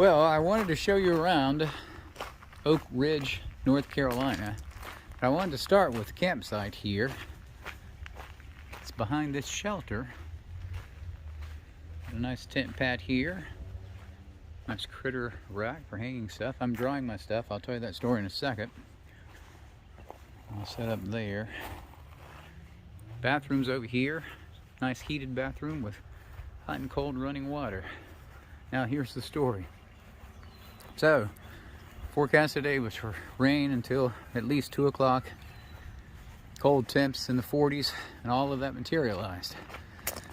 Well, I wanted to show you around Oak Ridge, North Carolina. I wanted to start with the campsite here. It's behind this shelter. A nice tent pad here. Nice critter rack for hanging stuff. I'm drying my stuff. I'll tell you that story in a second. I'll set up there. Bathroom's over here. Nice heated bathroom with hot and cold running water. Now here's the story. So, forecast today was for rain until at least 2 o'clock. Cold temps in the 40s, and all of that materialized.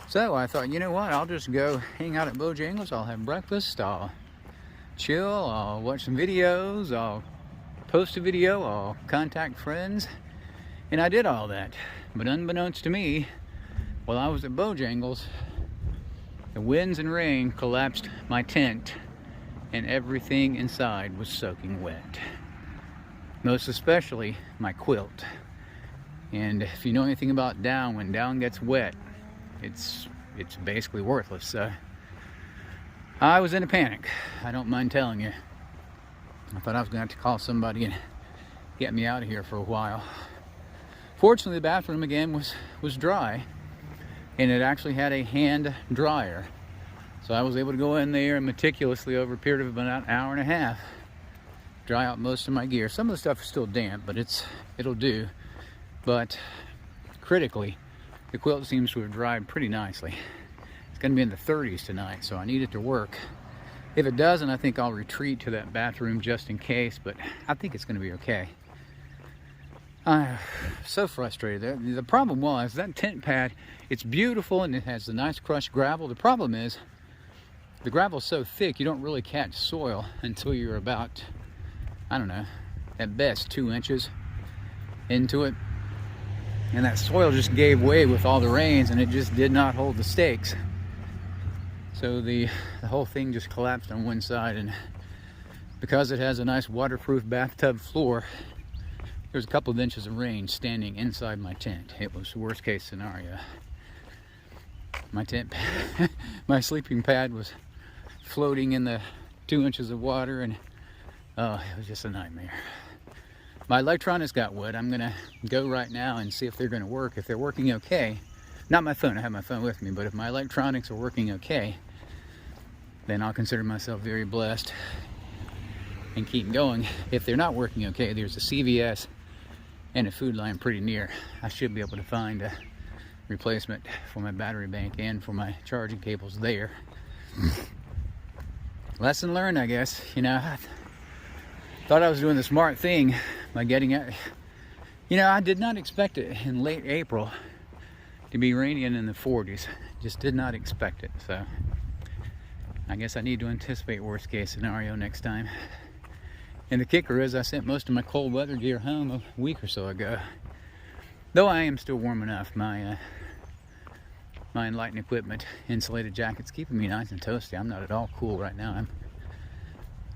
So I thought, you know what, I'll just go hang out at Bojangles. I'll have breakfast, I'll chill, I'll watch some videos, I'll post a video, I'll contact friends. And I did all that. But unbeknownst to me, while I was at Bojangles, the winds and rain collapsed my tent, and everything inside was soaking wet. Most especially my quilt. And if you know anything about down, when down gets wet, it's basically worthless. So I was in a panic. I don't mind telling you. I thought I was gonna have to call somebody and get me out of here for a while. Fortunately, the bathroom again was dry, and it actually had a hand dryer. So I was able to go in there and meticulously, over a period of about an hour and a half, dry out most of my gear. Some of the stuff is still damp, but it'll do. But critically, the quilt seems to have dried pretty nicely. It's going to be in the 30s tonight, so I need it to work. If it doesn't, I think I'll retreat to that bathroom just in case, but I think it's going to be okay. I'm so frustrated. The problem was that tent pad, it's beautiful and it has the nice crushed gravel. The problem is the gravel's so thick you don't really catch soil until you're about, I don't know, at best 2 inches into it. And that soil just gave way with all the rains, and it just did not hold the stakes. So the whole thing just collapsed on one side, and because it has a nice waterproof bathtub floor, there's a couple of inches of rain standing inside my tent. It was the worst case scenario. My tent, my sleeping pad was floating in the 2 inches of water, and oh, it was just a nightmare. My electronics got wet. I'm gonna go right now and see if they're gonna work. If they're working okay, not my phone, I have my phone with me, but if my electronics are working okay, then I'll consider myself very blessed and keep going. If they're not working okay, there's a CVS and a Food Line pretty near. I should be able to find a replacement for my battery bank and for my charging cables there. Lesson learned, I guess. You know, I thought I was doing the smart thing by getting out. You know, I did not expect it in late April to be raining in the 40s. Just did not expect it. So I guess I need to anticipate worst case scenario next time. And the kicker is I sent most of my cold weather gear home a week or so ago. Though I am still warm enough. My Enlightened equipment, insulated jacket's keeping me nice and toasty. I'm not at all cool right now. I'm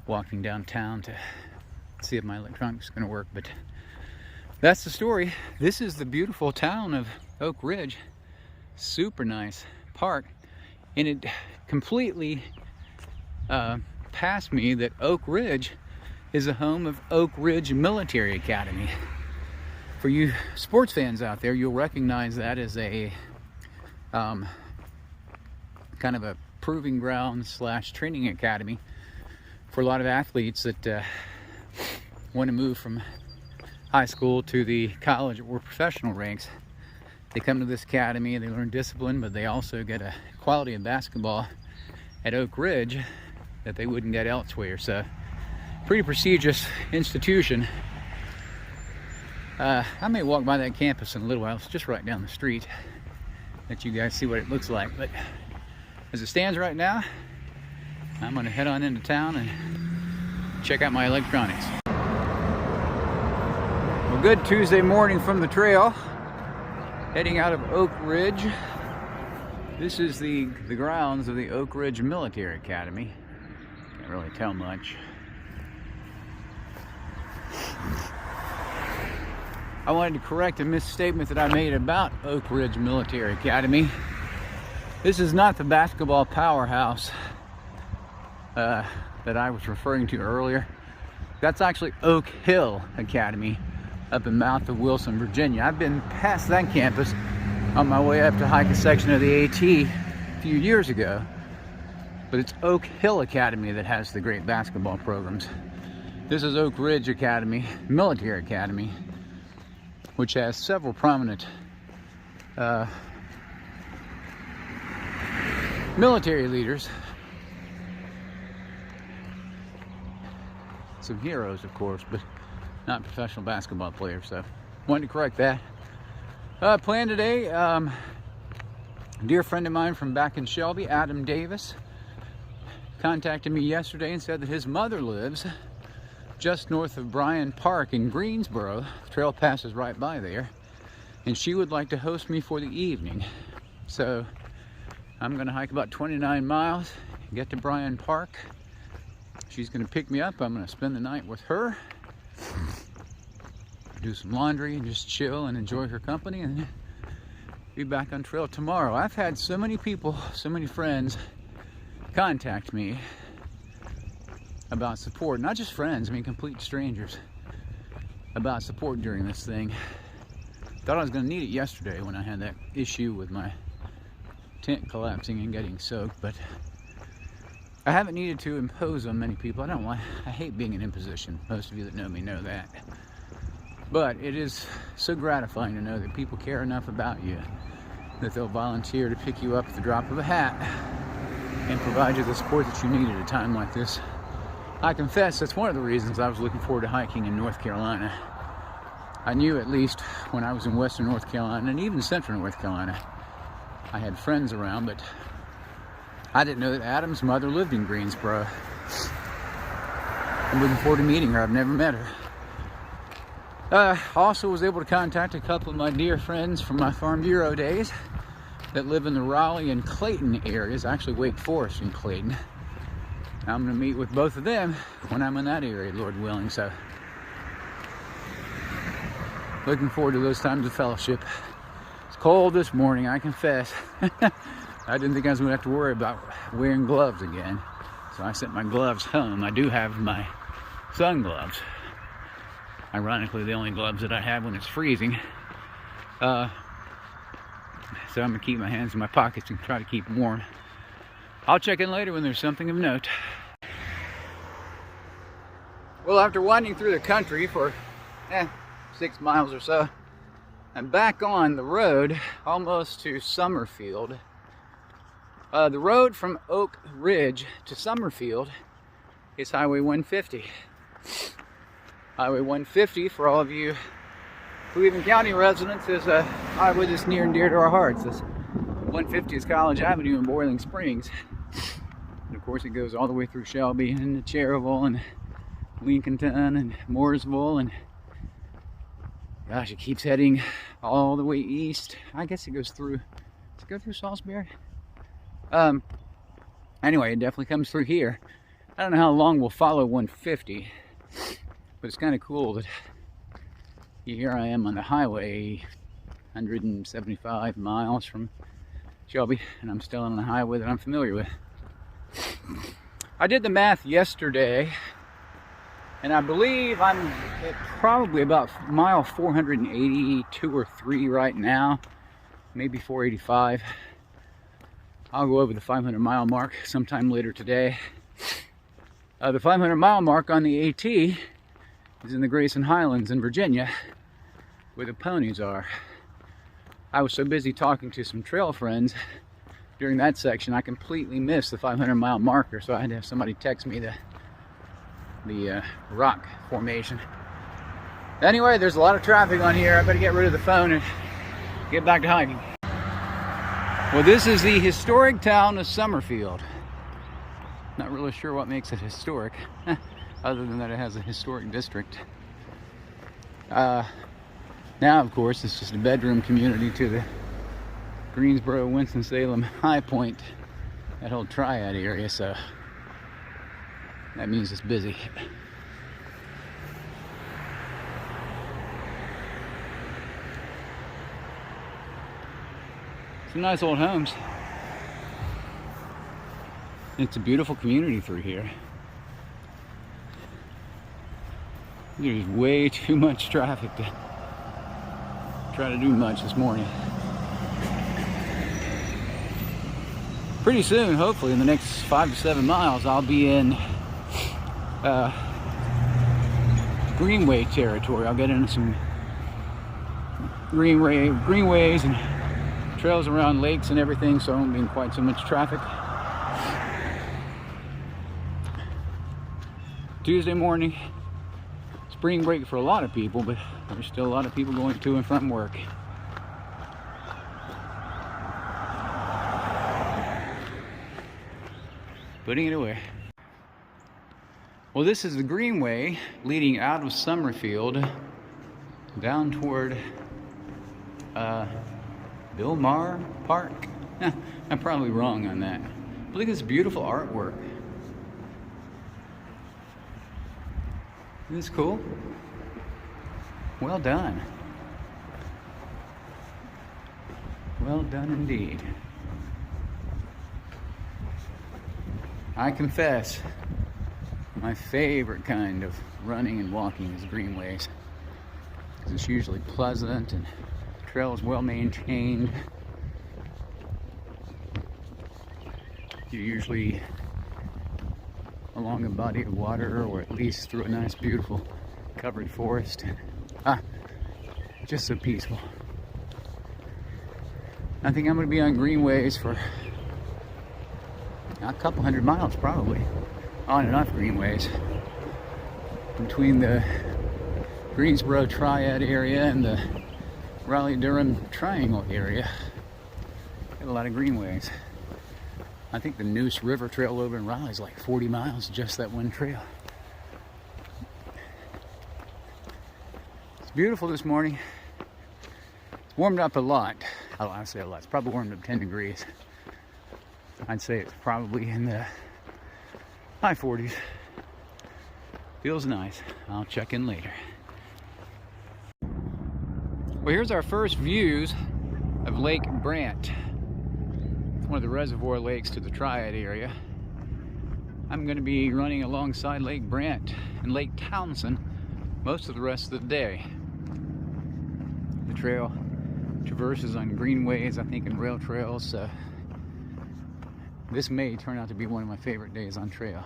walking downtown to see if my electronics are going to work, but that's the story. This is the beautiful town of Oak Ridge. Super nice park, and it completely passed me that Oak Ridge is the home of Oak Ridge Military Academy. For you sports fans out there, you'll recognize that as a kind of a proving ground / training academy for a lot of athletes that want to move from high school to the college or professional ranks. They come to this academy and they learn discipline, but they also get a quality of basketball at Oak Ridge that they wouldn't get elsewhere. So, pretty prestigious institution. I may walk by that campus in a little while. It's just right down the street. Let you guys see what it looks like. But as it stands right now, I'm going to head on into town and check out my electronics. Well, good Tuesday morning from the trail, heading out of Oak Ridge. This is the grounds of the Oak Ridge Military Academy. Can't really tell much. I wanted to correct a misstatement that I made about Oak Ridge Military Academy. This is not the basketball powerhouse that I was referring to earlier, that's actually Oak Hill Academy up in mouth of Wilson, Virginia. I've been past that campus on my way up to hike a section of the AT a few years ago. But it's Oak Hill Academy that has the great basketball programs. This is Oak Ridge Academy, Military Academy, which has several prominent military leaders. Some heroes, of course, but not professional basketball players, so wanted to correct that. Plan today, a dear friend of mine from back in Shelby, Adam Davis, contacted me yesterday and said that his mother lives just north of Bryan Park in Greensboro. The trail passes right by there, and she would like to host me for the evening. So I'm gonna hike about 29 miles, get to Bryan Park. She's gonna pick me up. I'm gonna spend the night with her, do some laundry and just chill and enjoy her company, and be back on trail tomorrow. I've had so many people, so many friends contact me about support. Not just friends, I mean complete strangers, about support during this thing. Thought I was gonna need it yesterday when I had that issue with my tent collapsing and getting soaked, but I haven't needed to impose on many people. I hate being an imposition. Most of you that know me know that. But it is so gratifying to know that people care enough about you that they'll volunteer to pick you up at the drop of a hat and provide you the support that you need at a time like this. I confess that's one of the reasons I was looking forward to hiking in North Carolina. I knew, at least when I was in Western North Carolina and even Central North Carolina, I had friends around, but I didn't know that Adam's mother lived in Greensboro. I'm looking forward to meeting her. I've never met her. Also was able to contact a couple of my dear friends from my Farm Bureau days that live in the Raleigh and Clayton areas, actually Wake Forest and Clayton. I'm going to meet with both of them when I'm in that area, Lord willing. So looking forward to those times of fellowship. It's cold this morning, I confess. I didn't think I was going to have to worry about wearing gloves again, so I sent my gloves home. I do have my sun gloves. Ironically, the only gloves that I have when it's freezing. So I'm going to keep my hands in my pockets and try to keep warm. I'll check in later when there's something of note. Well, after winding through the country for 6 miles or so, I'm back on the road almost to Summerfield. The road from Oak Ridge to Summerfield is Highway 150. Highway 150, for all of you Cleveland County residents, is a highway that's near and dear to our hearts. This 150 is College Avenue in Boiling Springs. And of course it goes all the way through Shelby and Cherryville and Lincolnton and Mooresville, and gosh, it keeps heading all the way east. I guess it goes through, does it go through Salisbury? Anyway, it definitely comes through here. I don't know how long we'll follow 150, but it's kind of cool that here I am on the highway, 175 miles from Shelby, and I'm still on the highway that I'm familiar with. I did the math yesterday, and I believe I'm at probably about mile 482 or 3 right now, maybe 485. I'll go over the 500 mile mark sometime later today. The 500 mile mark on the AT is in the Grayson Highlands in Virginia, where the ponies are. I was so busy talking to some trail friends during that section, I completely missed the 500 mile marker, so I had to have somebody text me the rock formation. Anyway, there's a lot of traffic on here. I better get rid of the phone and get back to hiking. Well, this is the historic town of Summerfield. Not really sure what makes it historic, other than that it has a historic district. Now, of course, it's just a bedroom community to the Greensboro, Winston-Salem, High Point, that whole triad area, so that means it's busy. Some nice old homes. It's a beautiful community through here. There's way too much traffic to try to do much this morning. Pretty soon, hopefully in the next 5 to 7 miles, I'll be in greenway territory. I'll get into some greenways and trails around lakes and everything, so I won't be in quite so much traffic. Tuesday morning, spring break for a lot of people, but there's still a lot of people going to and from work. Putting it away. Well, this is the greenway leading out of Summerfield down toward Bilmar Park. I'm probably wrong on that. But look at this beautiful artwork. Isn't this cool? Well done. Well done indeed. I confess, my favorite kind of running and walking is greenways. Because it's usually pleasant and the trail is well maintained. You're usually along a body of water, or at least through a nice, beautiful covered forest. Just so peaceful. I think I'm going to be on greenways for a couple 100 miles, probably. On and off greenways. Between the Greensboro Triad area and the Raleigh-Durham Triangle area. Got a lot of greenways. I think the Neuse River Trail over in Raleigh is like 40 miles, just that one trail. It's beautiful this morning. It's warmed up a lot. I don't want to say a lot. It's probably warmed up 10 degrees. I'd say it's probably in the high 40s. Feels nice. I'll check in later. Well, here's our first views of Lake Brandt. One of the reservoir lakes to the Triad area. I'm going to be running alongside Lake Brandt and Lake Townsend most of the rest of the day. The trail traverses on greenways, I think, and rail trails. So this may turn out to be one of my favorite days on trail.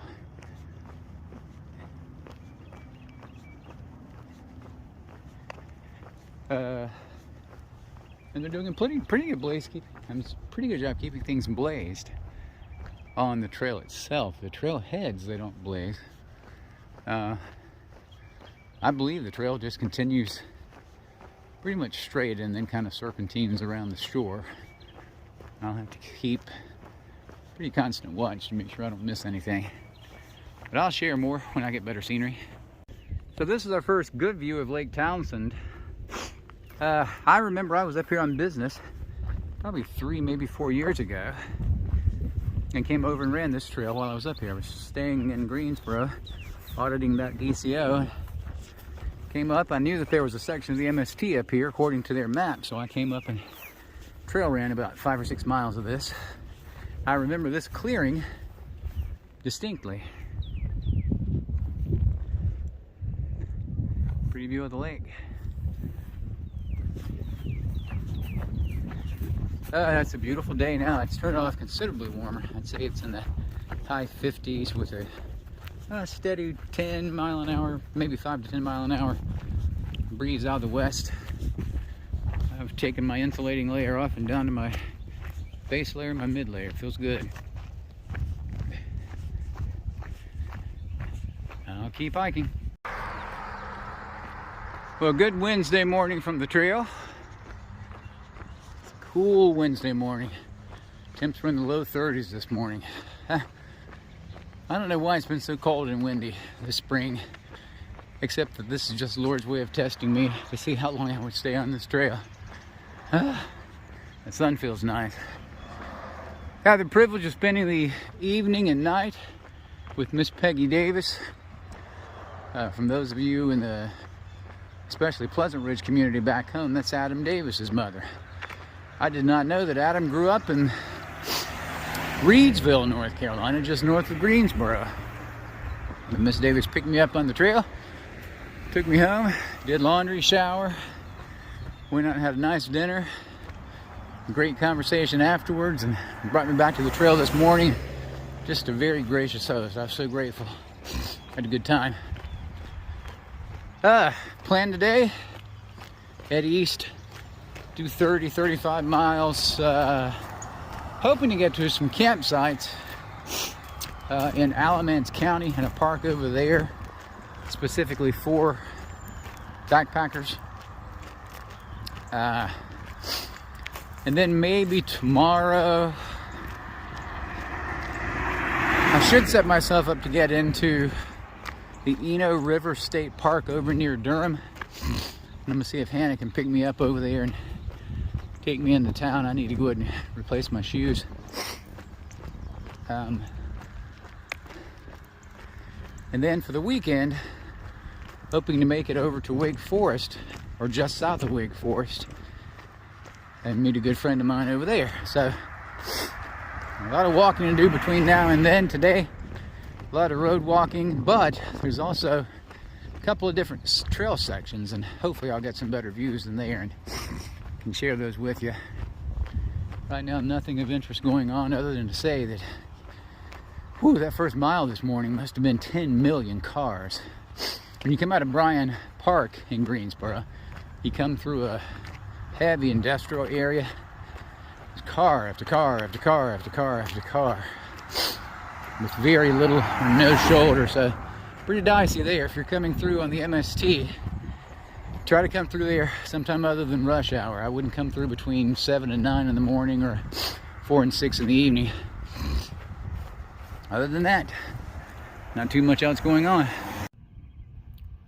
And they're doing a pretty good pretty good job keeping things blazed on the trail itself. The trail heads, they don't blaze. I believe the trail just continues pretty much straight and then kind of serpentines around the shore. I'll have to keep pretty constant watch to make sure I don't miss anything. But I'll share more when I get better scenery. So this is our first good view of Lake Townsend. I remember I was up here on business probably 3, maybe 4 years ago, and came over and ran this trail while I was up here. I was staying in Greensboro, auditing that DCO. Came up, I knew that there was a section of the MST up here according to their map, so I came up and trail ran about 5 or 6 miles of this. I remember this clearing distinctly. Pretty view of the lake. It's a beautiful day now. It's turned off considerably warmer. I'd say it's in the high 50s with a steady 10 mile an hour, maybe 5 to 10 mile an hour breeze out of the west. I've taken my insulating layer off and down to my base layer, my mid layer. It feels good. I'll keep hiking. Well, good Wednesday morning from the trail. Cool Wednesday morning. Temps were in the low 30s this morning. I don't know why it's been so cold and windy this spring, except that this is just the Lord's way of testing me to see how long I would stay on this trail. The sun feels nice. I had the privilege of spending the evening and night with Miss Peggy Davis. From those of you in the especially Pleasant Ridge community back home, that's Adam Davis's mother. I did not know that Adam grew up in Reedsville, North Carolina, just north of Greensboro. But Miss Davis picked me up on the trail, took me home, did laundry, shower, went out and had a nice dinner, great conversation afterwards, and brought me back to the trail this morning. Just a very gracious host. I was so grateful. Had a good time. Plan today, head east, do 35 miles, hoping to get to some campsites in Alamance County in a park over there, specifically for backpackers. And then maybe tomorrow, I should set myself up to get into the Eno River State Park over near Durham. I'm gonna see if Hannah can pick me up over there and take me into town. I need to go ahead and replace my shoes. And then for the weekend, hoping to make it over to Wake Forest, or just south of Wake Forest, and meet a good friend of mine over there. So a lot of walking to do between now and then. Today, a lot of road walking, but there's also a couple of different trail sections, and hopefully I'll get some better views than there and can share those with you. Right now, nothing of interest going on other than to say that, whew, that first mile this morning must have been 10 million cars. When you come out of Bryan Park in Greensboro, you come through a heavy industrial area. There's car after car after car after car after car, with very little or no shoulder. So pretty dicey there. If you're coming through on the MST, try to come through there sometime other than rush hour. I wouldn't come through between 7 and 9 in the morning or 4 and 6 in the evening. Other than that, not too much else going on.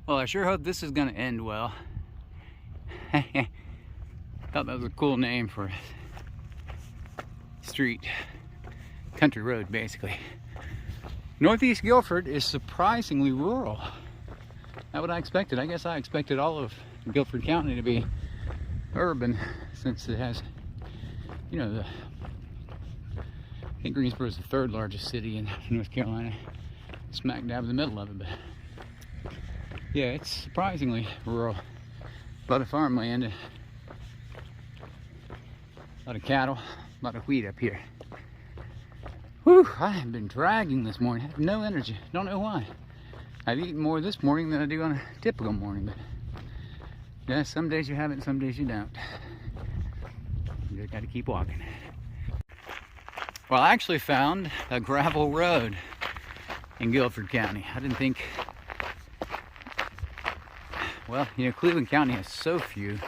Well, I sure hope this is going to end well. Thought that was a cool name for a street, country road basically. Northeast Guilford is surprisingly rural. Not what I expected. I guess I expected all of Guilford County to be urban, since it has, you know, I think Greensboro is the 3rd largest city in North Carolina, smack dab in the middle of it. But yeah, it's surprisingly rural. A lot of farmland, a lot of cattle, a lot of wheat up here. Whew, I have been dragging this morning. I have no energy. Don't know why. I've eaten more this morning than I do on a typical morning, but yeah, some days you have it and some days you don't. You just got to keep walking. Well, I actually found a gravel road in Guilford County. I didn't think, well, you know, Cleveland County has so few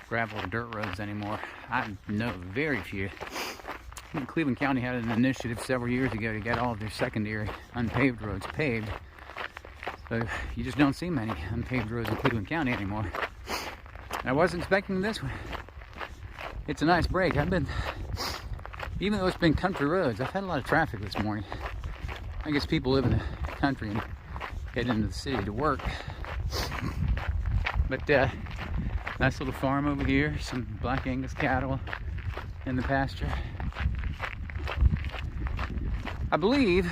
gravel or dirt roads anymore. I know very few. I think Cleveland County had an initiative several years ago to get all of their secondary unpaved roads paved. So you just don't see many unpaved roads in Cleveland County anymore. I wasn't expecting this one. It's a nice break. Even though it's been country roads, I've had a lot of traffic this morning. I guess people live in the country and head into the city to work. But nice little farm over here, some Black Angus cattle in the pasture. I believe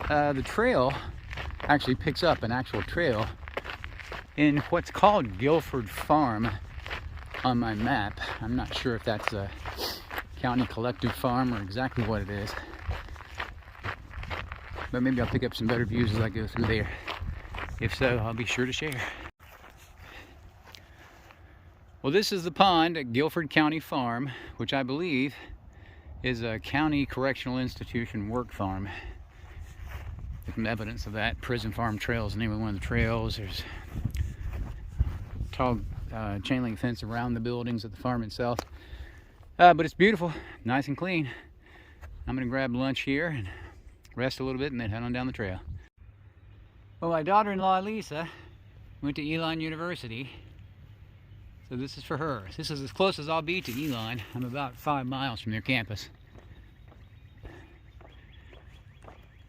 the trail actually picks up an actual trail in what's called Guilford Farm on my map. I'm not sure if that's a county collective farm or exactly what it is, but maybe I'll pick up some better views as I go through there. If so, I'll be sure to share. Well, this is the pond at Guilford County Farm, which I believe is a county correctional institution work farm. There's some evidence of that. Prison Farm Trail is the name of one of the trails. There's tall chain link fence around the buildings of the farm itself. But it's beautiful, nice and clean. I'm gonna grab lunch here and rest a little bit and then head on down the trail. Well, my daughter-in-law Lisa went to Elon University, so this is for her. This is as close as I'll be to Elon. I'm about 5 miles from their campus.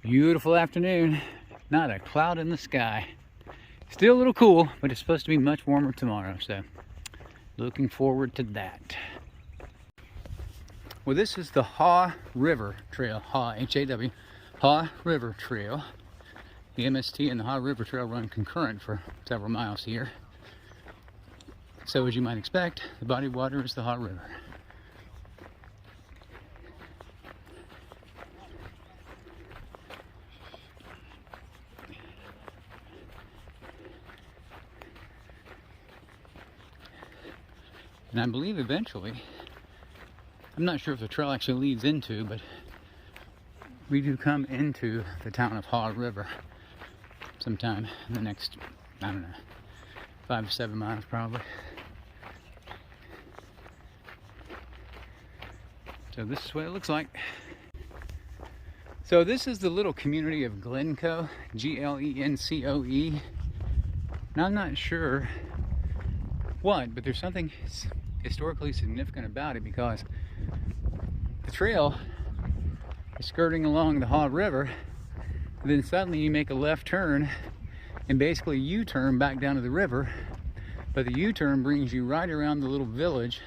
Beautiful afternoon, not a cloud in the sky. Still a little cool, but it's supposed to be much warmer tomorrow, so looking forward to that. Well, this is the Haw River Trail, Haw, H-A-W, Haw River Trail. The MST and the Haw River Trail run concurrent for several miles here. So as you might expect, the body of water is the Haw River. And I believe eventually, I'm not sure if the trail actually leads into, but we do come into the town of Haw River sometime in the next, I don't know, 5 to 7 miles probably. So this is what it looks like. So this is the little community of Glencoe, G-L-E-N-C-O-E. Now I'm not sure what, but there's something historically significant about it, because the trail is skirting along the Haw River, and then suddenly you make a left turn and basically U-turn back down to the river, but the U-turn brings you right around the little village,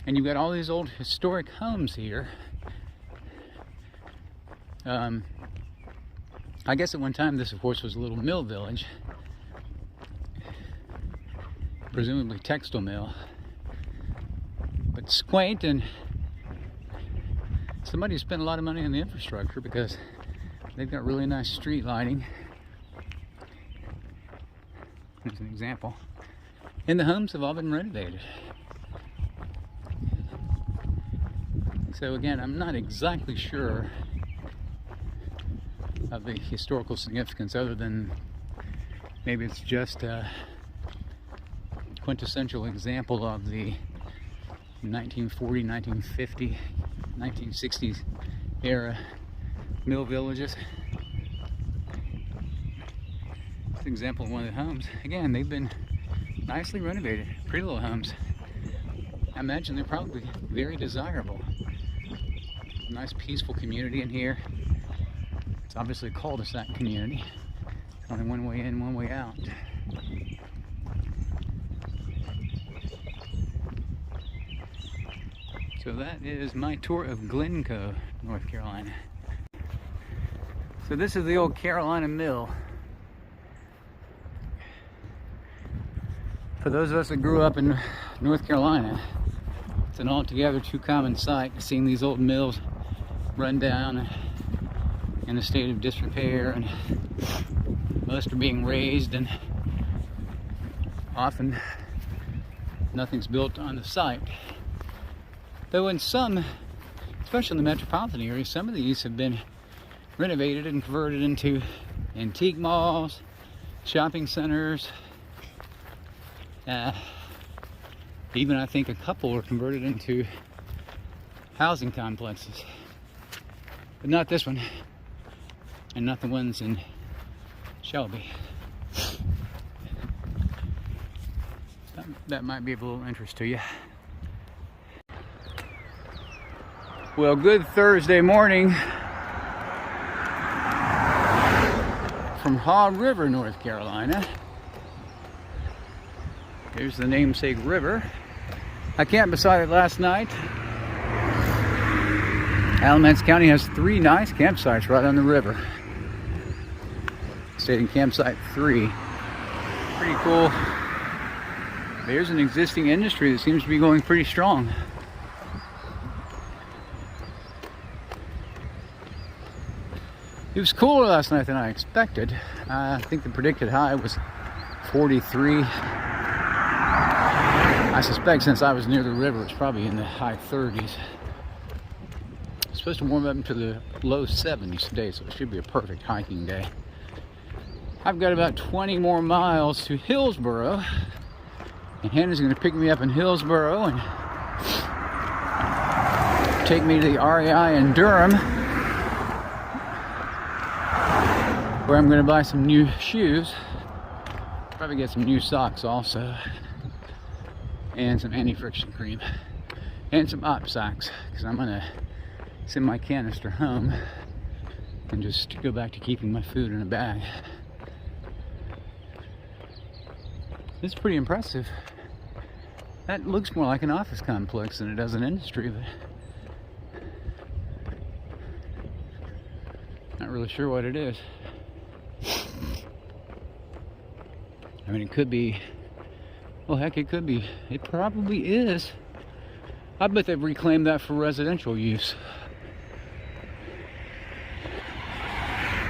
and you've got all these old historic homes here. I guess at one time this of course was a little mill village, presumably textile mill, but it's quaint, and somebody spent a lot of money on the infrastructure because they've got really nice street lighting. Here's an example. And the homes have all been renovated. So again, I'm not exactly sure of the historical significance, other than maybe it's just a quintessential example of the 1940, 1950, 1960s era mill villages. It's an example of one of the homes. Again, they've been nicely renovated, pretty little homes. I imagine they're probably very desirable. Nice peaceful community in here. It's obviously a cul-de-sac community. It's only one way in, one way out. So that is my tour of Glencoe, North Carolina. So this is the old Carolina Mill. For those of us that grew up in North Carolina, it's an altogether too common sight, seeing these old mills run down in a state of disrepair, and most are being razed, and often nothing's built on the site. Though in some, especially in the metropolitan area, some of these have been renovated and converted into antique malls, shopping centers. Even I think a couple were converted into housing complexes. But not this one, and not the ones in Shelby. That might be of a little interest to you. Well, good Thursday morning from Haw River, North Carolina. Here's the namesake river. I camped beside it last night. Alamance County has 3 nice campsites right on the river. Stayed in campsite 3. Pretty cool. There's an existing industry that seems to be going pretty strong. It was cooler last night than I expected. I think the predicted high was 43. I suspect since I was near the river, it's probably in the high 30s. It's supposed to warm up into the low 70s today, so it should be a perfect hiking day. I've got about 20 more miles to Hillsborough, and Hannah's going to pick me up in Hillsborough and take me to the REI in Durham, where I'm going to buy some new shoes, probably get some new socks also, and some anti-friction cream, and some op socks, because I'm going to send my canister home and just go back to keeping my food in a bag. This is pretty impressive. That looks more like an office complex than it does an industry, but really sure what it is. I mean, it could be, well, heck, it could be. It probably is. I bet they've reclaimed that for residential use.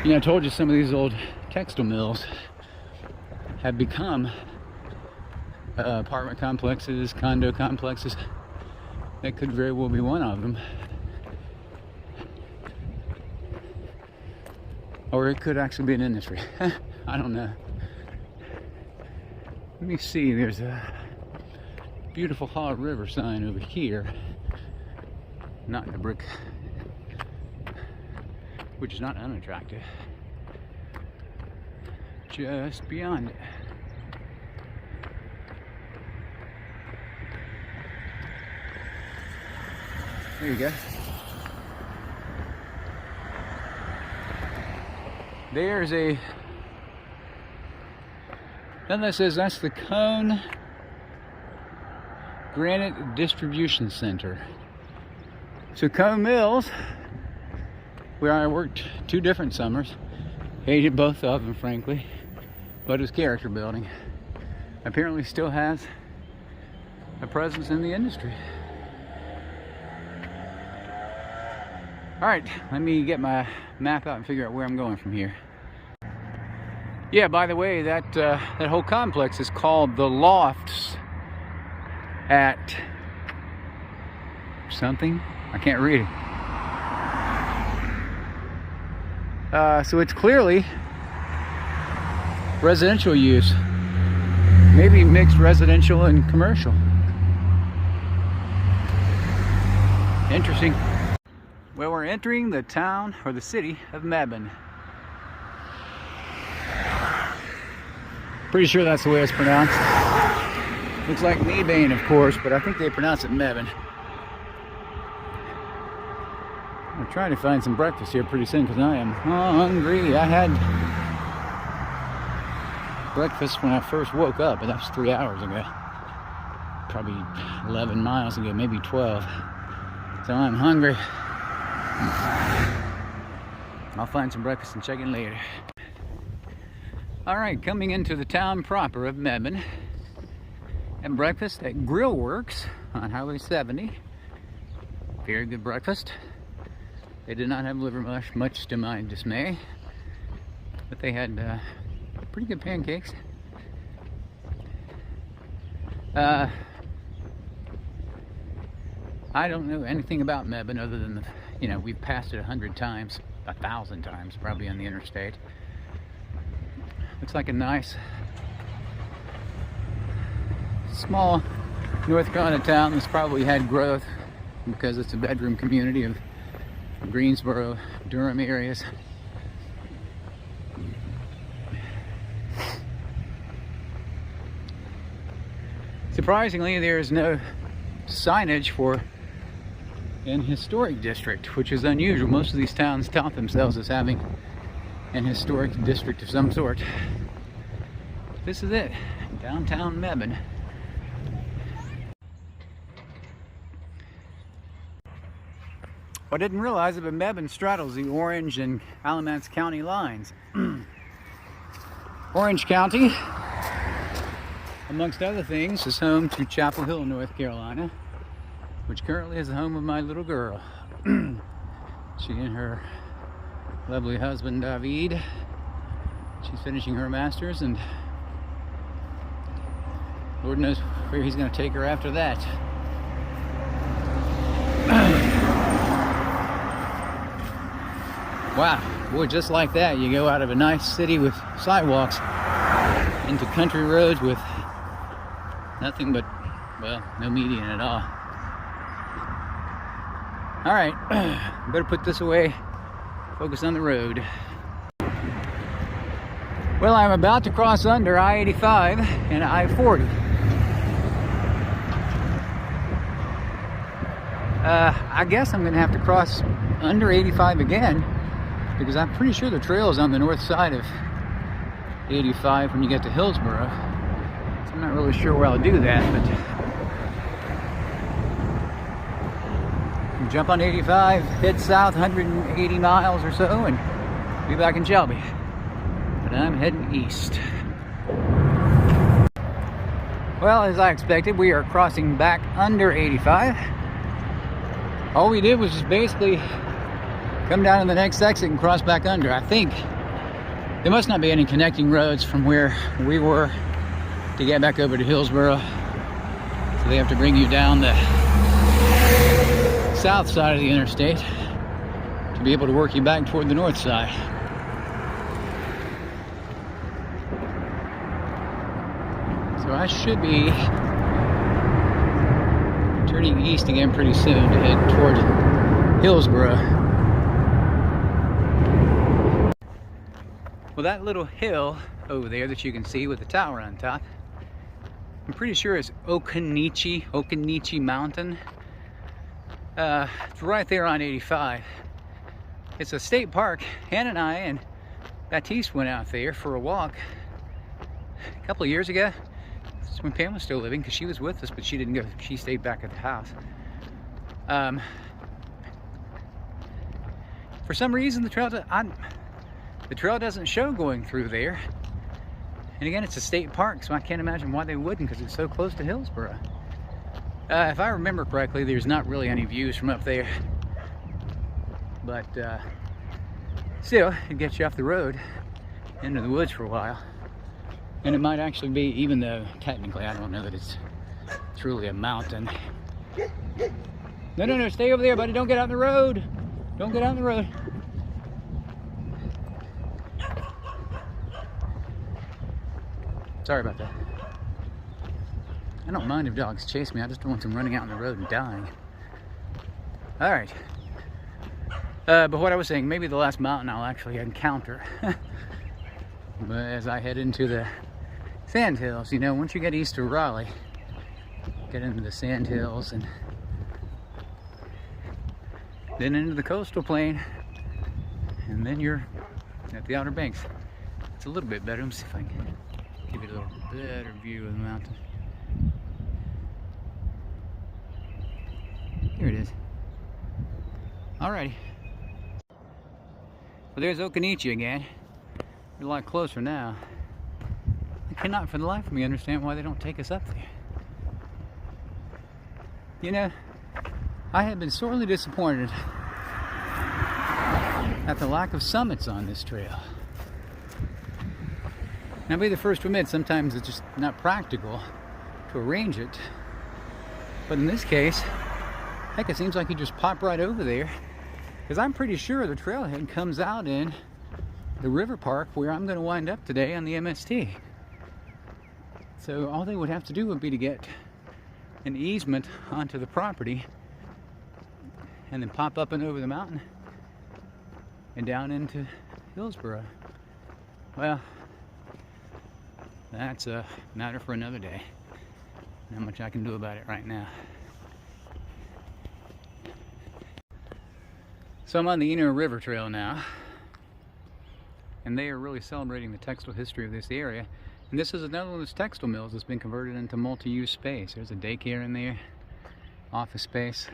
You know, I told you some of these old textile mills have become apartment complexes, condo complexes. That could very well be one of them. Or it could actually be an industry. I don't know. Let me see, there's a beautiful Haw River sign over here. Not in the brick, which is not unattractive. Just beyond it. There you go. There's a, then that says that's the Cone Granite Distribution Center. So Cone Mills, where I worked 2 different summers, hated both of them frankly, but it's character building. Apparently still has a presence in the industry. All right, let me get my map out and figure out where I'm going from here. Yeah, by the way, that whole complex is called the Lofts at something. I can't read it. So it's clearly residential use. Maybe mixed residential and commercial. Interesting. Well, we're entering the town, or the city, of Mebane. Pretty sure that's the way it's pronounced. Looks like Mebane, of course, but I think they pronounce it Mebane. I'm trying to find some breakfast here pretty soon because I am hungry. I had breakfast when I first woke up, but that was 3 hours ago. Probably 11 miles ago, maybe 12. So I'm hungry. I'll find some breakfast and check in later. Alright, coming into the town proper of Mebane. And breakfast at Grill Works on Highway 70. Very good breakfast. They did not have liver mush, much to my dismay. But they had pretty good pancakes. I don't know anything about Mebane other than, you know, we've passed it 100 times, 1,000 times probably on the interstate. Looks like a nice, small North Carolina town that's probably had growth because it's a bedroom community of Greensboro, Durham areas. Surprisingly, there is no signage for an historic district, which is unusual. Most of these towns tout themselves as having an historic district of some sort. This is it, downtown Mebane. I didn't realize it, but Mebane straddles the Orange and Alamance County lines. Orange County, amongst other things, is home to Chapel Hill, North Carolina, which currently is the home of my little girl. She and her lovely husband, David. She's finishing her master's, and Lord knows where he's going to take her after that. Wow, boy, just like that, you go out of a nice city with sidewalks into country roads with nothing but, well, no median at all. All right, better put this away, focus on the road. Well, I'm about to cross under I-85 and I-40. I guess I'm gonna have to cross under 85 again, because I'm pretty sure the trail is on the north side of 85 when you get to Hillsborough. So I'm not really sure where I'll do that, but jump on 85, head south 180 miles or so, and Be back in Shelby. But I'm heading east. Well, as I expected, we are crossing back under 85. All we did was just basically come down to the next exit and cross back under. I think there must not be any connecting roads from where we were to get back over to Hillsborough. So they have to bring you down the south side of the interstate to be able to work you back toward the north side. So I should be turning east again pretty soon to head toward Hillsborough. Well, that little hill over there that you can see with the tower on top, I'm pretty sure it's Okanichi Mountain. It's right there on 85. It's a state park. Hannah and I and Baptiste went out there for a walk a couple of years ago. This is when Pam was still living, because she was with us, but she didn't go. She stayed back at the house. For some reason, the trail doesn't show going through there. And again, it's a state park, so I can't imagine why they wouldn't, because it's so close to Hillsborough. If I remember correctly, there's not really any views from up there. But still, it gets you off the road into the woods for a while. And it might actually be, even though technically I don't know that it's truly a mountain. No, stay over there, buddy. Don't get out in the road. Don't get out in the road. Sorry about that. I don't mind if dogs chase me. I just don't want them running out in the road and dying. All right. But what I was saying, maybe the last mountain I'll actually encounter. But as I head into the Sandhills, you know, once you get east of Raleigh, get into the Sandhills and then into the coastal plain, and then you're at the Outer Banks. It's a little bit better. Let me see if I can give you a little better view of the mountain. Here it is. Alrighty. Well, there's Okanichi again. We're a lot closer now. I cannot for the life of me understand why they don't take us up there. You know, I have been sorely disappointed at the lack of summits on this trail. Now, I'll be the first to admit, sometimes it's just not practical to arrange it. But in this case, heck, it seems like you just pop right over there. Because I'm pretty sure the trailhead comes out in the river park where I'm going to wind up today on the MST. So all they would have to do would be to get an easement onto the property and then pop up and over the mountain and down into Hillsborough. Well, that's a matter for another day. Not much I can do about it right now. So I'm on the Inner River Trail now, and they are really celebrating the textile history of this area. And this is another one of those textile mills that's been converted into multi-use space. There's a daycare in there, office space.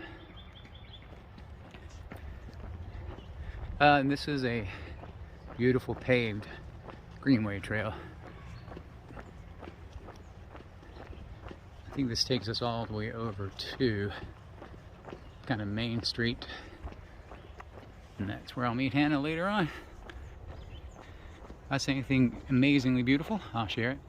And this is a beautiful paved greenway trail. I think this takes us all the way over to kind of Main Street. And that's where I'll meet Hannah later on. If I say anything amazingly beautiful, I'll share it.